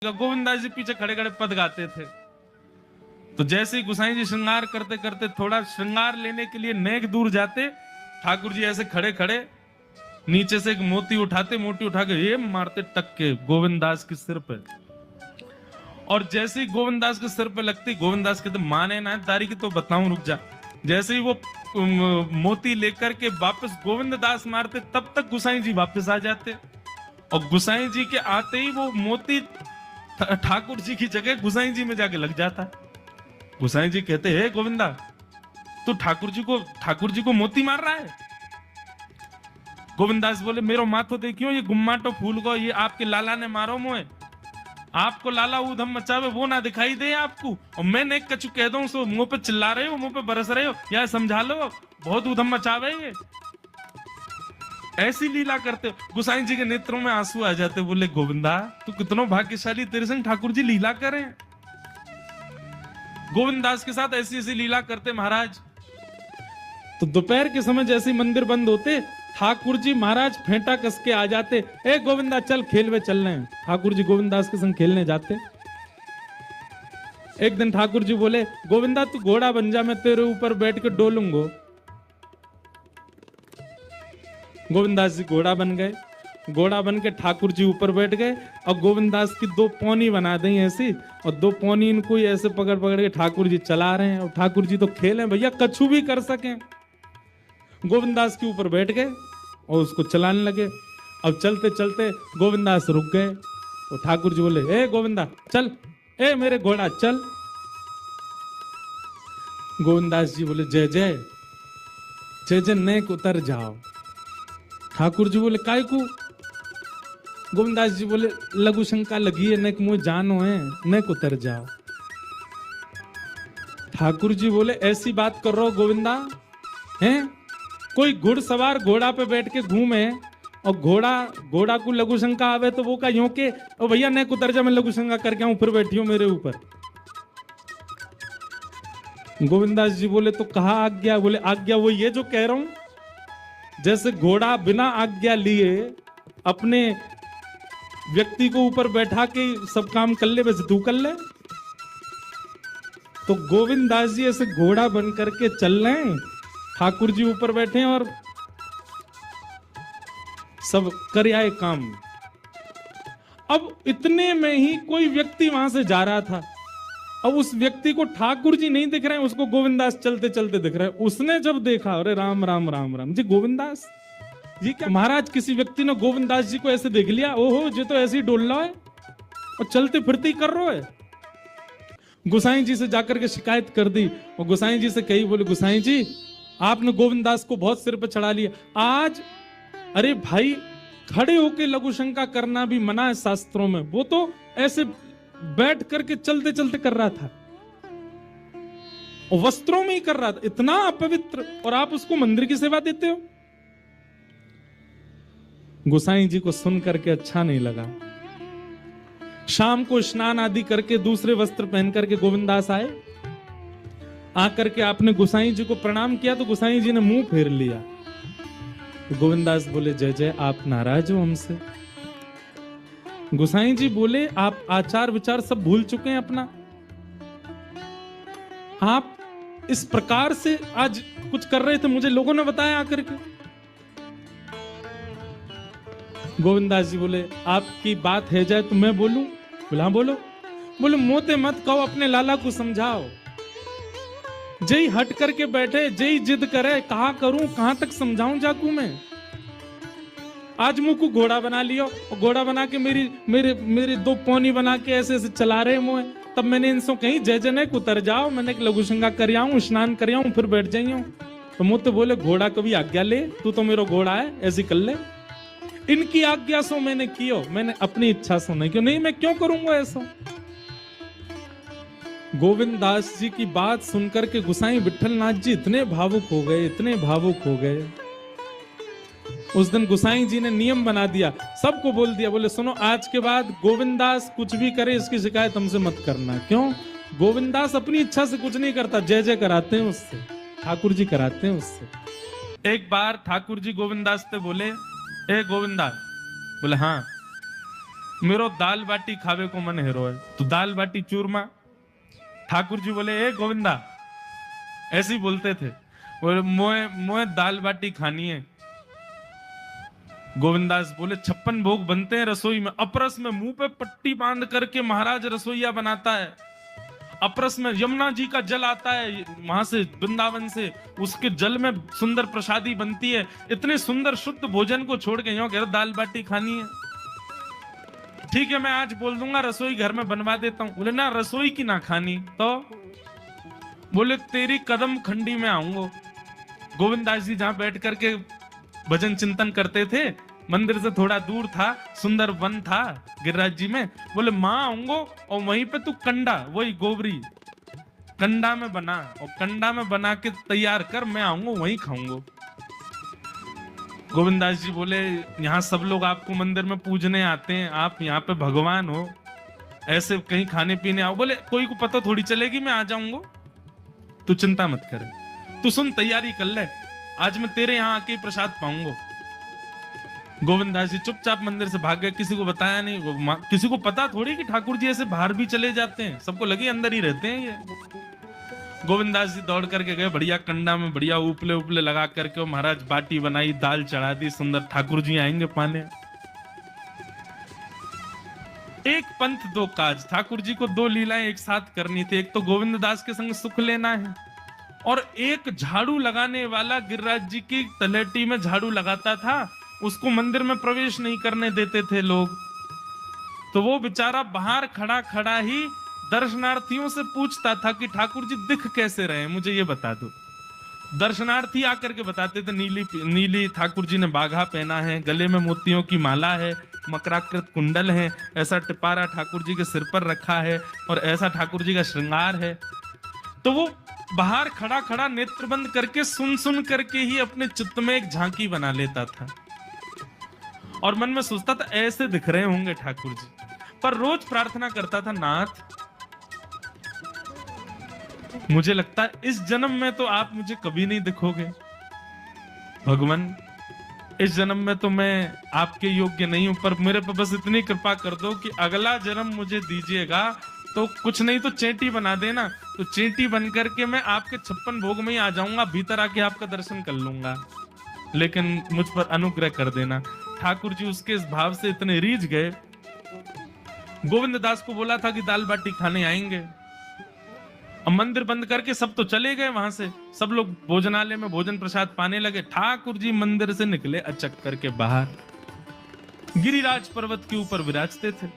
गोविंदास जी पीछे खड़े खड़े पद गाते थे। तो जैसे ही गुसाई जी श्रृंगार करते करते थोड़ा श्रृंगार लेने के लिए नेक दूर जाते, ठाकुर जी ऐसे खड़े खड़े नीचे से एक मोती उठाते, मोती उठा के ये मारते टक्के गोविंदास के सिर पे। और जैसे ही गोविंदास के सिर पे लगती, गोविंदास कहते माने ना तारी की तो बताऊं, रुक जा। जैसे ही वो मोती लेकर के वापस गोविंददास मारते, तब तक गुसाई जी वापस आ जाते। और गुसाई जी के आते ही वो मोती ठाकुर जी की जगह गुसाई जी में जाके लग जाता। गुसाई जी कहते हे गोविंदा, तू ठाकुर जी को मोती मार रहा है। गोविंदास बोले मेरो माथो देखियो, ये गुम्माटो फूल को ये आपके लाला ने मारो मोए। आपको लाला ऊधम मचावे वो ना दिखाई दे आपको, और मैं नेक कछु कह दूं सो मुंह पे चिल्ला रहे हो, मुंह पे बरस रहे हो, या समझा लो बहुत ऊधम मचावे ये। ऐसी लीला करते। गुसाई जी के नेत्रों में आंसू आ जाते। बोले गोविंदा तू कितना भाग्यशाली, तेरे संग ठाकुर जी लीला करें। गोविंदास के साथ ऐसी ऐसी लीला करते महाराज। तो दोपहर के समय जैसे मंदिर बंद होते, ठाकुर जी महाराज फेंटा कस के आ जाते। ए गोविंदा चल खेल में चल रहे हैं। ठाकुर जी गोविंदास के संग खेलने जाते। एक दिन ठाकुर जी बोले गोविंदा तू घोड़ा बन जा, मैं तेरे ऊपर बैठ के डोलूंगा। गोविंदास जी घोड़ा बन गए। घोड़ा बन के ठाकुर जी ऊपर बैठ गए और गोविंदास की दो पौनी बना दी ऐसी, और दो पौनी इनको ऐसे पकड़ पकड़ के ठाकुर जी चला रहे हैं। और ठाकुर जी तो खेले भैया, कछु भी कर सके। गोविंदास के ऊपर बैठ गए और उसको चलाने लगे। अब चलते चलते गोविंदास रुक गए। तो ठाकुर जी बोले ए गोविंदा चल, ए मेरे घोड़ा चल। गोविंदास जी बोले जय जय जय जय, नेक उतर जाओ। ठाकुर जी बोले काय को? गोविंदास जी बोले लघु शंका लगी है, नेक मुझे जानो है, नेक उतर जाओ। ठाकुर जी बोले ऐसी बात कर रहा हो गोविंदा हैं? कोई घुड़सवार घोड़ा पे बैठ के घूमे और घोड़ा को लघु शंका आवे तो वो का यूं के ओ भैया नेक उतर जा, मैं लघु शंका करके आऊं, फिर बैठियो मेरे ऊपर। गोविंदास जी बोले तो कहा आज्ञा? बोले आज्ञा वो ये जो कह रहा हूं, जैसे घोड़ा बिना आज्ञा लिए अपने व्यक्ति को ऊपर बैठा के सब काम कर ले, वैसे तू कर ले। तो गोविंदास जी ऐसे घोड़ा बन करके चल रहे हैं, ठाकुर जी ऊपर बैठे हैं और सब कर आए काम। अब इतने में ही कोई व्यक्ति वहां से जा रहा था। अब उस व्यक्ति को ठाकुर जी नहीं दिख रहे हैं, उसको गोविंदास चलते चलते दिख रहे हैं। उसने जब देखा अरे राम राम राम राम जी, गोविंदास जी क्या महाराज? किसी व्यक्ति ने गोविंदास जी को ऐसे देख लिया, ओहो जी तो ऐसे ही डोल रहा है और चलते फिरते कर रहा है। गुसाई जी से जाकर के शिकायत कर दी और गुसाई जी से कही, बोले गुसाई जी आपने गोविंदास को बहुत सिर पर चढ़ा लिया आज। अरे भाई खड़े होके लघु शंका करना भी मना है शास्त्रों में, वो तो ऐसे बैठ करके चलते चलते कर रहा था और वस्त्रों में ही कर रहा था, इतना अपवित्र, और आप उसको मंदिर की सेवा देते हो। गोसाई जी को सुन करके अच्छा नहीं लगा। शाम को स्नान आदि करके दूसरे वस्त्र पहन करके गोविंदास आए। आकर के आपने गोसाई जी को प्रणाम किया तो गोसाई जी ने मुंह फेर लिया। तो गोविंदास बोले जय जय, आप नाराज हो हमसे? गोसाई जी बोले आप आचार विचार सब भूल चुके हैं अपना। आप इस प्रकार से आज कुछ कर रहे थे, मुझे लोगों ने बताया आकर के। गोविंदास जी बोले आपकी बात है जाए तो मैं बोलूं? बोला हाँ बोलो। बोले मोते मत कहो, अपने लाला को समझाओ। जय हट करके बैठे, जय जिद करे, कहा करूं कहां तक समझाऊं जाकू मैं? आज मुंह को घोड़ा बना लियो और घोड़ा बना के मेरी दो पौनी बना के ऐसे ऐसे चला रहे मुंह। तब मैंने इनसे कहीं जय जय नेक उतर जाओ, मैंने लघु शंका कर आऊं, स्नान कर आऊं, फिर बैठ जाइयो। तो मुझे बोले घोड़ा कभी आज्ञा ले, तू तो मेरा घोड़ा है, ऐसी कर ले। इनकी आज्ञा सो मैंने कियो, मैंने अपनी इच्छा सो नहीं क्यों? नहीं मैं क्यों करूंगा ऐसा? गोविंदास जी की बात सुनकर के गुसाई विठलनाथ जी इतने भावुक हो गए, इतने भावुक हो गए। उस दिन गुसाई जी ने नियम बना दिया, सबको बोल दिया, बोले सुनो आज के बाद गोविंदास कुछ भी करे इसकी शिकायत हमसे मत करना। क्यों? गोविंदास अपनी इच्छा से कुछ नहीं करता, जय जय कराते हैं उससे, ठाकुर जी कराते हैं उससे। एक बार ठाकुर जी गोविंदास से बोले ए गोविंदा, बोले हाँ। मेरो दाल बाटी खावे को मन हेरो है, तो दाल बाटी चूरमा। ठाकुर जी बोले ए गोविंदा, ऐसे ही बोलते थे, बोले मोए मोए दाल बाटी खानी है। गोविंदास बोले 56 भोग बनते हैं रसोई में, अपरस में मुंह पे पट्टी बांध करके महाराज रसोईया बनाता है। अपरस में यमुना जी का जल आता है वहां से, वृंदावन से, उसके जल में सुंदर प्रसादी बनती है। इतने सुंदर शुद्ध भोजन को छोड़ के यूं कह रहे दाल बाटी खानी है। ठीक है मैं आज बोल दूंगा रसोई घर में बनवा देता हूं। बोले ना रसोई की ना खानी तो। बोले तेरी कदम खंडी में आऊंगा। गोविंदास जी जहां बैठ करके भजन चिंतन करते थे, मंदिर से थोड़ा दूर था, सुंदर वन था गिरिराज जी में। बोले मां आऊंगो और वहीं पे तू कंडा, वही गोबरी कंडा में बना, और कंडा में बना के तैयार कर, मैं आऊंगा वहीं खाऊंगा। गोविंदास जी बोले यहाँ सब लोग आपको मंदिर में पूजने आते हैं, आप यहाँ पे भगवान हो, ऐसे कहीं खाने पीने आओ। बोले कोई को पता थोड़ी चलेगी, मैं आ जाऊंगा, तू चिंता मत करे, तू सुन तैयारी कर ले, आज मैं तेरे यहाँ आके प्रसाद पाऊंगा। गोविंदास जी चुपचाप मंदिर से भाग गए, किसी को बताया नहीं। किसी को पता थोड़ी कि ठाकुर जी ऐसे बाहर भी चले जाते हैं, सबको लगे अंदर ही रहते हैं ये। गोविंदास जी दौड़ करके गए, बढ़िया कंडा में बढ़िया उपले उपले लगा करके महाराज बाटी बनाई, दाल चढ़ा दी, सुंदर ठाकुर जी आएंगे पाने। एक पंथ दो काज, ठाकुर जी को दो लीलाएं एक साथ करनी थी। एक तो गोविंद दास के संग सुख लेना है, और एक झाड़ू लगाने वाला गिरिराज जी की तलेटी में झाड़ू लगाता था, उसको मंदिर में प्रवेश नहीं करने देते थे लोग। तो वो बेचारा बाहर खड़ा खड़ा ही दर्शनार्थियों से पूछता था कि ठाकुर जी दिख कैसे रहे, मुझे ये बता दो। दर्शनार्थी आकर के बताते थे नीली ठाकुर जी ने बाघा पहना है, गले में मोतियों की माला है, मकराकृत कुंडल है, ऐसा टिपारा ठाकुर जी के सिर पर रखा है, और ऐसा ठाकुर जी का श्रृंगार है। तो वो बाहर खड़ा खड़ा नेत्र बंद करके सुन सुन करके ही अपने चित्त में एक झांकी बना लेता था, और मन में सोचता था ऐसे दिख रहे होंगे ठाकुर जी। पर रोज प्रार्थना करता था, नाथ मुझे लगता है इस जन्म में तो आप मुझे कभी नहीं दिखोगे, भगवान इस जन्म में तो मैं आपके योग्य नहीं हूं, पर मेरे पर बस इतनी कृपा कर दो कि अगला जन्म मुझे दीजिएगा, तो कुछ नहीं तो चेंटी बना देना, तो चेंटी बन करके मैं आपके 56 भोग में ही आ जाऊंगा, भीतर आके आपका दर्शन कर लूंगा, लेकिन मुझ पर अनुग्रह कर देना। ठाकुर जी उसके इस भाव से इतने रीझ गए। गोविंद दास को बोला था कि दाल बाटी खाने आएंगे, अब मंदिर बंद करके सब तो चले गए वहां से, सब लोग भोजनालय में भोजन प्रसाद पाने लगे। ठाकुर जी मंदिर से निकले अचक करके बाहर, गिरिराज पर्वत के ऊपर विराजते थे।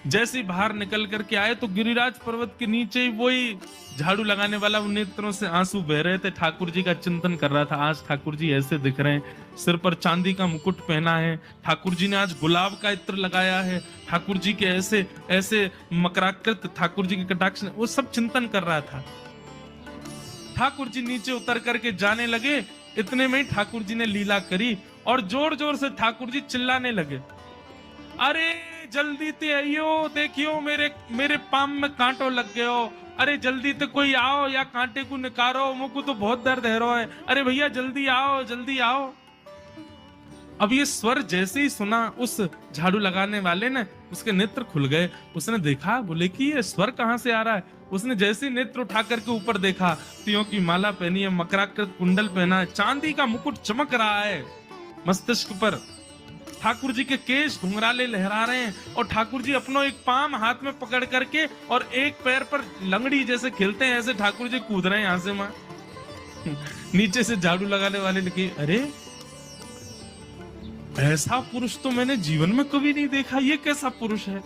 जैसे ही बाहर निकल करके आए तो गिरिराज पर्वत के नीचे ही वही झाड़ू लगाने वाला नेत्रों से आंसू बह रहे थे, ठाकुर जी का चिंतन कर रहा था। आज ठाकुर जी ऐसे दिख रहे हैं, सिर पर चांदी का मुकुट पहना है, ठाकुर जी ने आज गुलाब का इत्र लगाया है, ठाकुर जी के ऐसे ऐसे मकराकृत ठाकुर जी के कटाक्ष, वो सब चिंतन कर रहा था। ठाकुर जी नीचे उतर करके जाने लगे, इतने में ही ठाकुर जी ने लीला करी और जोर जोर से ठाकुर जी चिल्लाने लगे, अरे जल्दी ते आइयो, देखियो मेरे पाम में कांटो लग गयो, अरे जल्दी ते कोई आओ या कांटे को निकारो, मुझको तो बहुत दर्द है रहा है, अरे भैया जल्दी आओ जल्दी आओ। अब ये स्वर जैसे ही सुना उस झाड़ू लगाने वाले ने, उसके नेत्र खुल गए, उसने देखा, बोले कि ये स्वर कहां से आ रहा है। उसने जैसे ही नेत्र उठा करके ऊपर देखा, तियों की माला पहनी है, मकराकृत कुंडल पहना है, चांदी का मुकुट चमक रहा है मस्तिष्क पर, ठाकुर जी के केश घुंघराले लहरा रहे हैं, और ठाकुर जी अपनो एक पाम हाथ में पकड़ करके और एक पैर पर लंगड़ी जैसे खेलते हैं, ऐसे ठाकुर जी कूद रहे हैं यहां से वहां। नीचे से झाड़ू लगाने वाले लिखे, अरे ऐसा पुरुष तो मैंने जीवन में कभी नहीं देखा, ये कैसा पुरुष है।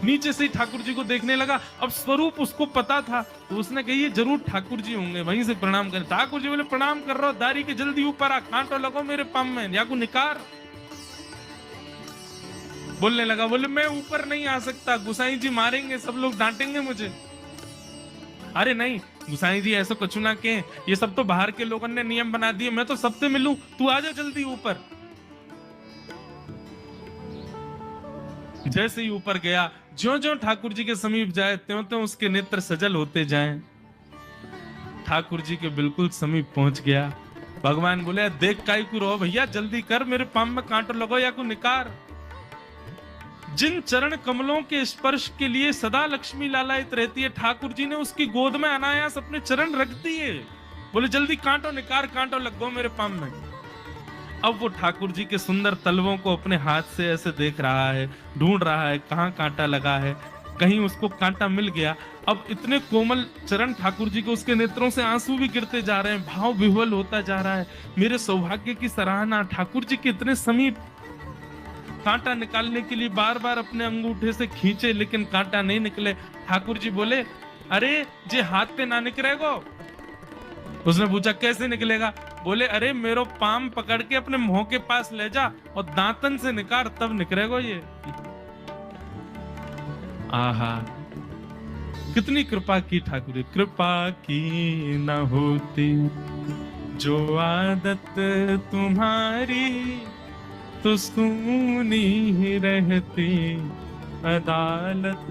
नीचे से ही ठाकुर जी को देखने लगा, अब स्वरूप उसको पता था, तो उसने कही ये जरूर ठाकुर जी होंगे, वहीं से प्रणाम कर। ठाकुर जी बोले प्रणाम कर रहा हूं, दारी के जल्दी ऊपर आ, कांटो लगो मेरे पाम में, या को निकार। बोलने लगा, बोले मैं ऊपर नहीं आ सकता, गुसाई जी मारेंगे, सब लोग डांटेंगे मुझे। अरे नहीं गुसाई जी ऐसा कुछ ना के, ये सब तो बाहर के लोगों ने नियम बना दिए, मैं तो सबसे मिलूं, तू आ जा जल्दी ऊपर। जैसे ही ऊपर गया, ज्यों ज्यों ठाकुर जी के समीप जाए त्यों त्यों उसके नेत्र सजल होते जाएं। ठाकुर जी के बिल्कुल समीप पहुंच गया। भगवान बोले देख काई को रो भैया, जल्दी कर, मेरे पाम में कांटो लगो या को निकार। जिन चरण कमलों के स्पर्श के लिए सदा लक्ष्मी लालायित रहती है, ठाकुर जी ने उसकी गोद में अनायास अपने चरण रख दिए। बोले जल्दी कांटो निकार, कांटो लग गो मेरे पाम में। अब वो ठाकुर जी के सुंदर तलवों को अपने हाथ से ऐसे देख रहा है, ढूंढ रहा है कहाँ कांटा लगा है, कहीं उसको कांटा मिल गया। अब इतने कोमल चरण ठाकुर जी के, उसके नेत्रों से आंसू भी गिरते जा रहे हैं, भाव विह्वल होता जा रहा है। मेरे सौभाग्य की सराहना, ठाकुर जी के इतने समीप। कांटा निकालने के लिए बार बार अपने अंगूठे से खींचे, लेकिन कांटा नहीं निकले। ठाकुर जी बोले अरे जे हाथ पे ना निकलेगो। उसने पूछा कैसे निकलेगा? बोले अरे मेरो पाम पकड़ के अपने मुंह के पास ले जा और दांतन से निकाल, तब निकलेगो ये। आहा, कितनी कृपा की ठाकुर जी। कृपा की न होती जो आदत तुम्हारी, तो सुनी ही रहती अदालत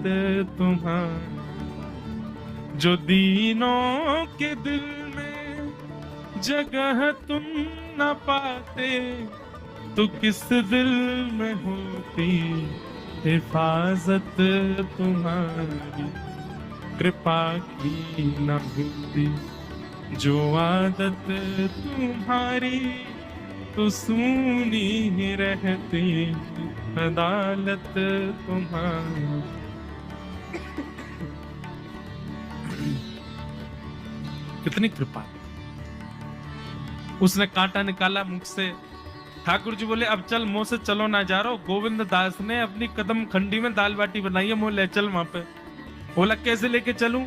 तुम्हारी। जो दीनों के दिल में जगह तुम न पाते, तो किस दिल में होती हिफाजत तुम्हारी। कृपा की न होती जो आदत तुम्हारी, तो सुनी ही रहती अदालत तुम्हारी। कितनी कृपा। उसने कांटा निकाला मुख से। ठाकुर जी बोले अब चल, मुंह से चलो ना जा रहा। गोविंद दास ने अपनी कदम खंडी में दाल बाटी बनाई है, मुंह ले चल वहां पे। बोला कैसे लेके चलूं?